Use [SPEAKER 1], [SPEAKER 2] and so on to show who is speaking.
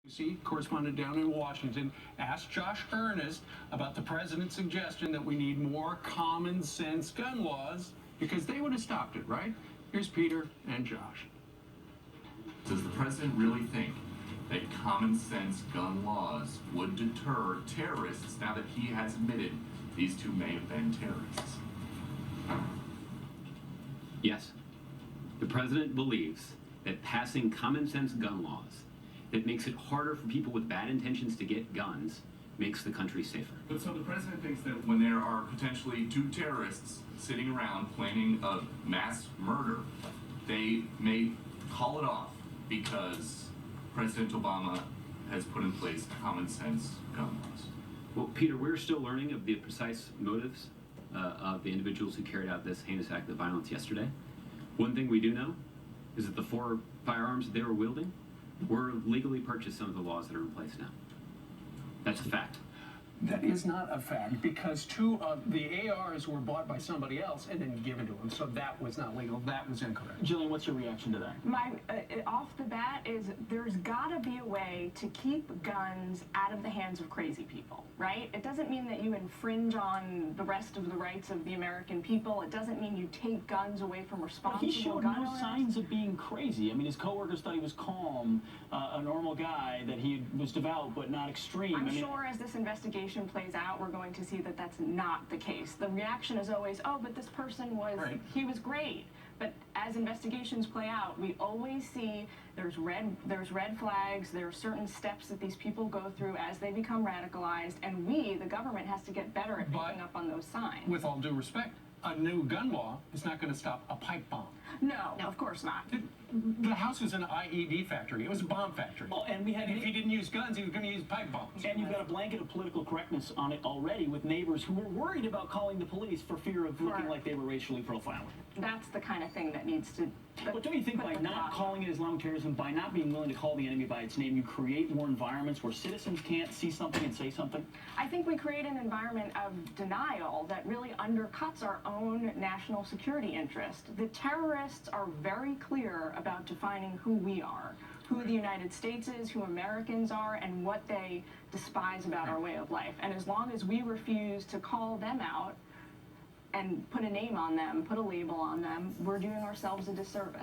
[SPEAKER 1] doocy, correspondent down in Washington, asked Josh Earnest about the president's suggestion that we need more common sense gun laws because they would have stopped it, right? Here's Peter and Josh.
[SPEAKER 2] Does the president really think that common sense gun laws would deter terrorists now that he has admitted these two may have been terrorists?
[SPEAKER 3] Yes. The president believes that passing common sense gun laws that makes it harder for people with bad intentions to get guns makes the country safer.
[SPEAKER 2] But so the president thinks that when there are potentially two terrorists sitting around planning a mass murder, they may call it off because President Obama has put in place common sense gun laws.
[SPEAKER 3] Well, Peter, we're still learning of the precise motives of the individuals who carried out this heinous act of violence yesterday. One thing we do know is that the 4 firearms that they were wielding were legally purchased under the laws that are in place now. That's a fact.
[SPEAKER 1] That is not a fact because 2 of the ARs were bought by somebody else and then given to him, so that was not legal. That was incorrect.
[SPEAKER 4] Jillian, what's your reaction to that?
[SPEAKER 5] My off the bat is there's got to be a way to keep guns out of the hands of crazy people, right? It doesn't mean that you infringe on the rest of the rights of the American people. It doesn't mean you take guns away from responsible
[SPEAKER 4] He showed
[SPEAKER 5] gun
[SPEAKER 4] no
[SPEAKER 5] owners.
[SPEAKER 4] signs of being crazy. I mean, his coworkers thought he was calm, a normal guy, that he was devout but not extreme.
[SPEAKER 5] I'm sure as this investigation plays out, we're going to see that that's not the case. The reaction is always, oh, but this person was, he was great. But as investigations play out, we always see there's red flags, there are certain steps that these people go through as they become radicalized, and we, the government, has to get better at picking up on those signs.
[SPEAKER 1] With all due respect, a new gun law is not going to stop a pipe bomb.
[SPEAKER 5] No, of course not.
[SPEAKER 1] The house was an IED factory. It was a bomb factory.
[SPEAKER 4] Oh, and we had.
[SPEAKER 1] And if he didn't use guns, he was going to use pipe bombs.
[SPEAKER 4] And you've got a blanket of political correctness on it already with neighbors who were worried about calling the police for fear of looking like they were racially profiling.
[SPEAKER 5] That's the kind of thing that needs to.
[SPEAKER 4] But don't you think by not calling it Islamic terrorism, by not being willing to call the enemy by its name, you create more environments where citizens can't see something and say something?
[SPEAKER 5] I think we create an environment of denial that really undercuts our own national security interest. The terrorists are very clear about defining who we are, who the United States is, who Americans are, and what they despise about our way of life. And as long as we refuse to call them out and put a name on them, put a label on them, we're doing ourselves a disservice.